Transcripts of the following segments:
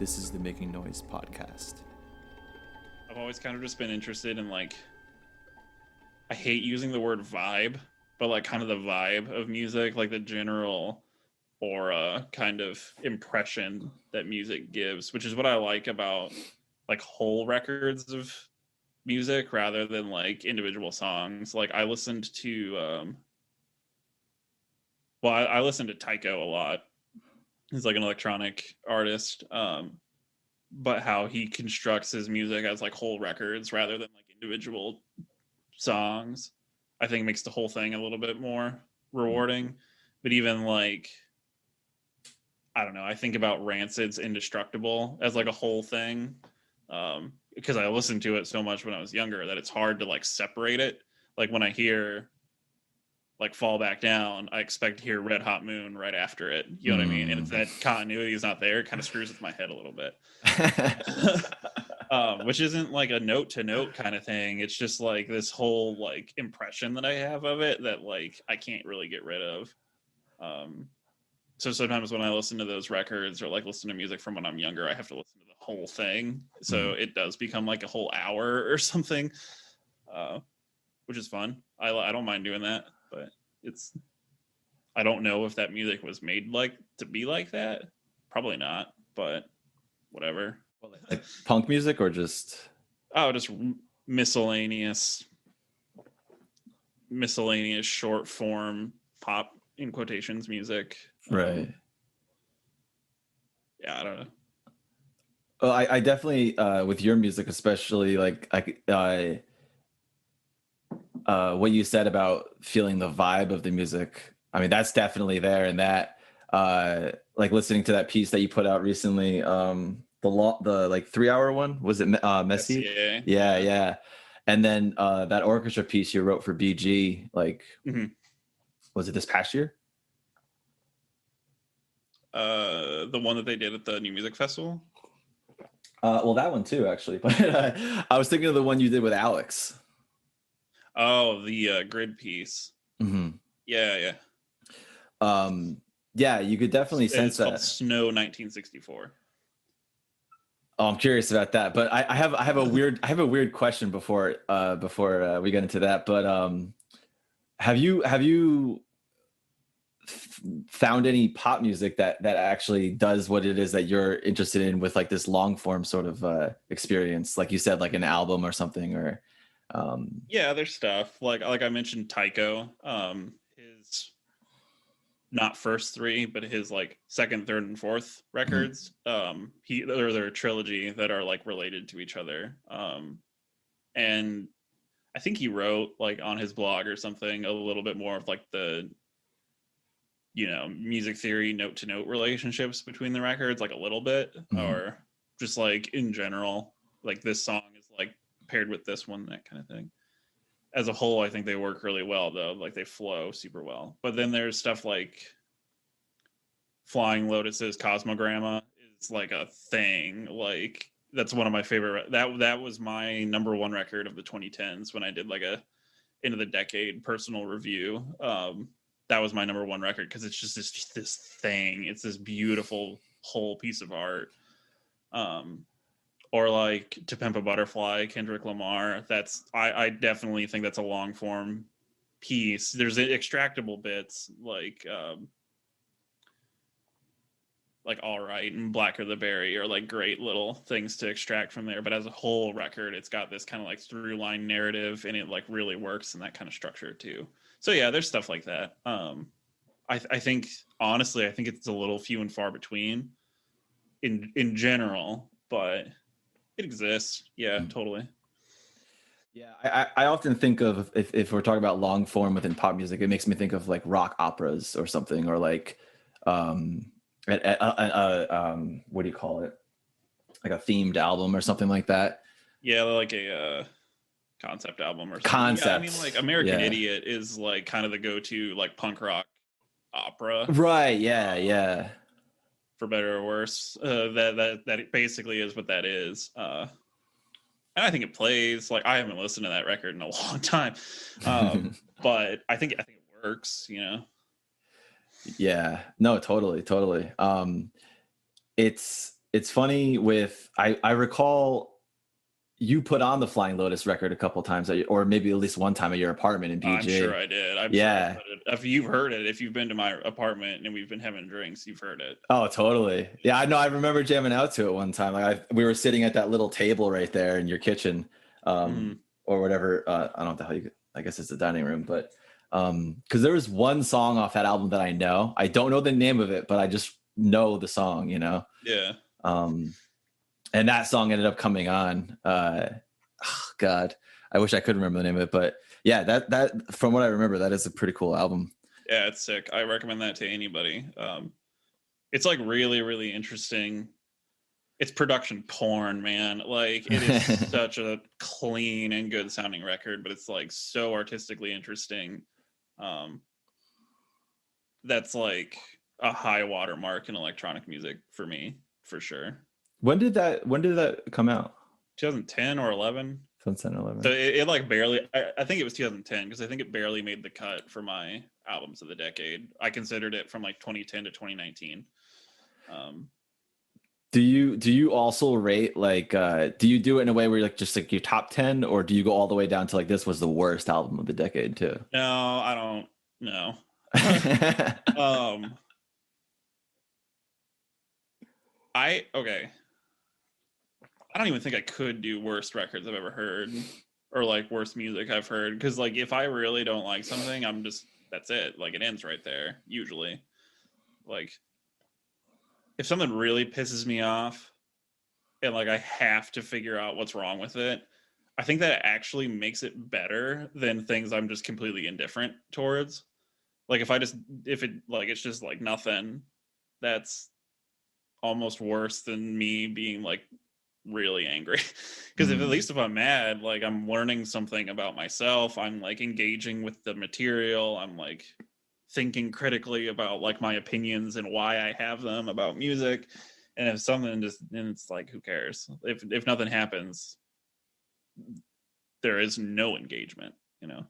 This is the Making Noise podcast. I've always kind of just been interested in, like, I hate using the word vibe, but like kind of the vibe of music, like the general aura kind of impression that music gives, which is what I like about like whole records of music rather than like individual songs. Like I listened to I listened to Tyko a lot. He's like an electronic artist. But how he constructs his music as like whole records rather than like individual songs, I think makes the whole thing a little bit more rewarding. But even like, I don't know, I think about Rancid's Indestructible as like a whole thing, because I listened to it so much when I was younger that it's hard to like separate it. Like when I hear like Fall Back Down, I expect to hear Red Hot Moon right after it. You know what I mean? And if that continuity is not there, it kind of screws with my head a little bit. Which isn't like a note to note kind of thing. It's just like this whole like impression that I have of it that like I can't really get rid of. So sometimes when I listen to those records or like listen to music from when I'm younger, I have to listen to the whole thing. So it does become like a whole hour or something, which is fun. I don't mind doing that, but I don't know if that music was made like to be like that. Probably not, but whatever. Like punk music or just just miscellaneous short form pop in quotations music. Right. Yeah, I don't know. Well, I definitely with your music, especially like what you said about feeling the vibe of the music. I mean, that's definitely there, and that like listening to that piece that you put out recently, the like 3-hour one, was it Messy? SCA. Yeah. And then that orchestra piece you wrote for BG, like was it this past year? The one that they did at the New Music Festival. Well, that one too, actually. But I was thinking of the one you did with Alex. Oh, the grid piece. Mm-hmm. Yeah. Yeah, you could definitely sense that. It's called that. Snow 1964. Oh, I'm curious about that, but I have a weird question before we get into that. But have you found any pop music that actually does what it is that you're interested in with like this long form sort of experience, like you said, like an album or something, or yeah, there's stuff like I mentioned Tyko, his not first three, but his like second, third, and fourth records. They're a trilogy that are like related to each other. And I think he wrote like on his blog or something a little bit more of like the, music theory note to note relationships between the records, like a little bit, or just like in general, like this song is like paired with this one, that kind of thing. As a whole, I think they work really well, though. Like they flow super well. But then there's stuff like Flying Lotus's Cosmogramma is like a thing. Like that's one of my favorite. That was my number one record of the 2010s when I did like a end of the decade personal review. That was my number one record because it's just this thing. It's this beautiful whole piece of art. Or like To Pimp a Butterfly, Kendrick Lamar. I definitely think that's a long form piece. There's extractable bits like All Right and Blacker the Berry are like great little things to extract from there. But as a whole record, it's got this kind of like through line narrative, and it like really works in that kind of structure too. So yeah, there's stuff like that. I think honestly, I think it's a little few and far between in general, but it exists. Yeah, totally. Yeah, I often think of if we're talking about long form within pop music, it makes me think of like rock operas or something, or like what do you call it? Like a themed album or something like that. Yeah, like a concept album or something. Concept. Yeah, I mean, like American Idiot is like kind of the go-to like punk rock opera. Right. Yeah. For better or worse, that basically is what that is. And I think it plays. Like I haven't listened to that record in a long time, but I think it works. Yeah. No. Totally. It's it's funny with I recall you put on the Flying Lotus record a couple times, or maybe at least one time at your apartment in I'm BG. sure I did. I'm sure I Yeah. put it. If you've heard it, if you've been to my apartment and we've been having drinks, you've heard it. Oh, totally. Yeah, I know. I remember jamming out to it one time. Like we were sitting at that little table right there in your kitchen, or whatever. I don't know how you. I guess it's the dining room, but because there was one song off that album that I know. I don't know the name of it, but I just know the song. You know. Yeah. And that song ended up coming on. Oh God, I wish I could remember the name of it, but yeah, that from what I remember, that is a pretty cool album. Yeah, it's sick. I recommend that to anybody. It's like really, really interesting. It's production porn, man. Like it is such a clean and good sounding record, but it's like so artistically interesting. That's like a high watermark in electronic music for me, for sure. When did that come out? 2010 or 11. 2010, 11. So it like barely. I think it was 2010 because I think it barely made the cut for my albums of the decade. I considered it from like 2010 to 2019. Do you also rate like do you do it in a way where you're like just like your top 10, or do you go all the way down to like this was the worst album of the decade too? No, I don't. No. Okay. I don't even think I could do worst records I've ever heard or like worst music I've heard, because like if I really don't like something, I'm just, that's it. Like it ends right there usually. Like if something really pisses me off and like I have to figure out what's wrong with it, I think that actually makes it better than things I'm just completely indifferent towards. Like if it like it's just like nothing, that's almost worse than me being like really angry. Because at least if I'm mad, like I'm learning something about myself, I'm like engaging with the material, I'm like thinking critically about like my opinions and why I have them about music. And if something just, and it's like, who cares? If nothing happens, there is no engagement, you know.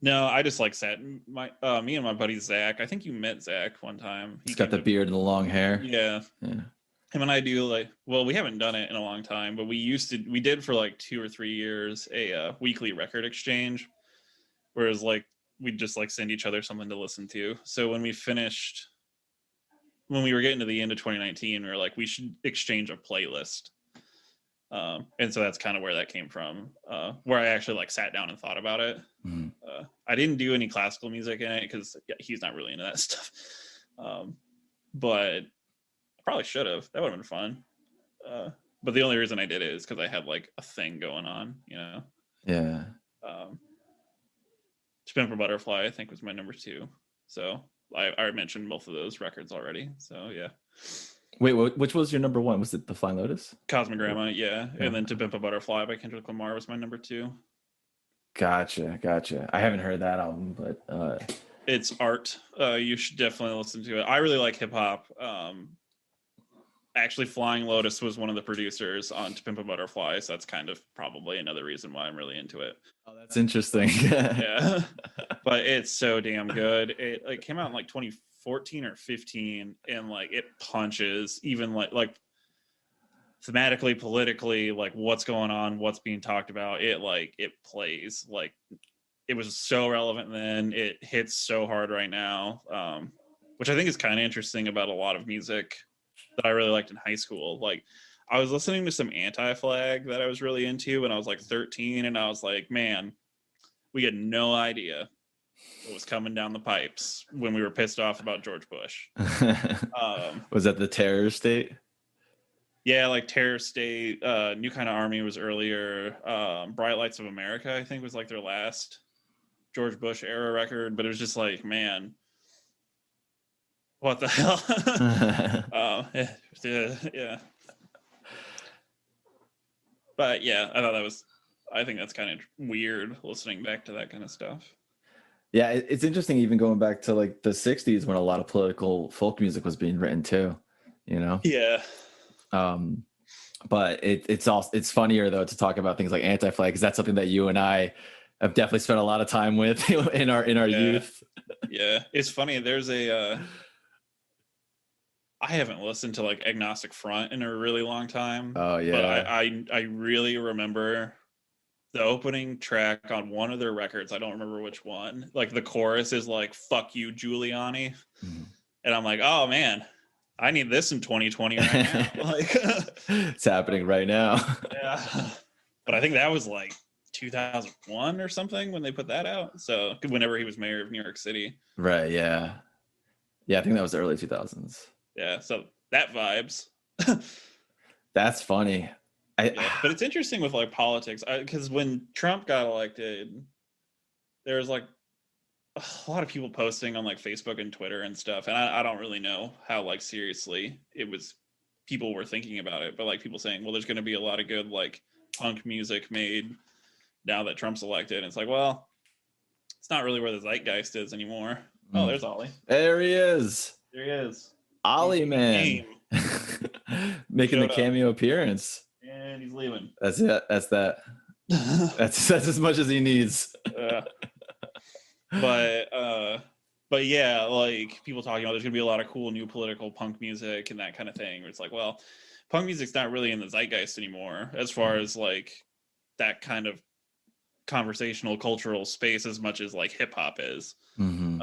No, I just like sat my me and my buddy Zach. I think you met Zach one time. He's got the beard and the long hair. Yeah. Him and I do like, well, we haven't done it in a long time, but we did for like 2 or 3 years a weekly record exchange, whereas like we'd just like send each other something to listen to. So when we were getting to the end of 2019, we were like, we should exchange a playlist. And so that's kind of where that came from, where I actually like sat down and thought about it. I didn't do any classical music in it because he's not really into that stuff. But I probably should have. That would have been fun. But the only reason I did it is because I had like a thing going on, you know? Yeah. To Pimp a Butterfly, I think, was my number 2. So I mentioned both of those records already. So yeah. Wait, which was your number 1? Was it the Flying Lotus? Cosmogramma, yeah. And then To Pimp a Butterfly by Kendrick Lamar was my number 2. Gotcha. I haven't heard that album, but it's art. You should definitely listen to it. I really like hip hop. Actually, Flying Lotus was one of the producers on To Pimp a Butterfly, so that's kind of probably another reason why I'm really into it. Oh, that's interesting. Yeah, but it's so damn good. It like came out in like 2014 or 15, and like it punches even like thematically, politically, like what's going on, what's being talked about. It plays like it was so relevant then. It hits so hard right now, which I think is kind of interesting about a lot of music that I really liked in high school. Like I was listening to some Anti-Flag that I was really into when I was like 13, and I was like, man, we had no idea what was coming down the pipes when we were pissed off about George Bush. Was that the Terror State? Yeah, like Terror State, New Kind of Army was earlier. Bright Lights of America, I think, was like their last George Bush era record, but it was just like, man, what the hell? Yeah. But yeah, I think that's kind of weird listening back to that kind of stuff. Yeah, it's interesting even going back to like the 60s when a lot of political folk music was being written too, you know? Yeah. But it's funnier though to talk about things like Anti-Flag, because that's something that you and I have definitely spent a lot of time with in our youth. Yeah, it's funny. There's a I haven't listened to like Agnostic Front in a really long time. Oh But yeah. I really remember the opening track on one of their records. I don't remember which one. Like the chorus is like "Fuck you, Giuliani," Mhm. and I'm like, oh man, I need this in 2020 right now. Like, It's happening right now. yeah. But I think that was like 2001 or something when they put that out. So whenever he was mayor of New York City. Right, yeah. Yeah, I think that was the early 2000s. Yeah, so that vibes. That's funny. Yeah, but it's interesting with like politics because when Trump got elected, there was like a lot of people posting on like Facebook and Twitter and stuff, and I don't really know how like seriously it was. People were thinking about it, but like people saying, "Well, there's going to be a lot of good like punk music made now that Trump's elected." And it's like, well, it's not really where the zeitgeist is anymore. Oh, Mm. there's Ollie. There he is. There he is. Ollie, He's man. Making the showed up cameo appearance. and he's leaving. That's it. That's that. That's as much as he needs. But yeah, like people talking about there's gonna be a lot of cool new political punk music and that kind of thing. Where it's like, well, punk music's not really in the zeitgeist anymore as far as like that kind of conversational cultural space as much as like hip hop is. Mm-hmm.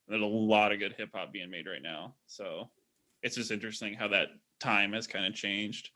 There's a lot of good hip hop being made right now, so it's just interesting how that time has kind of changed.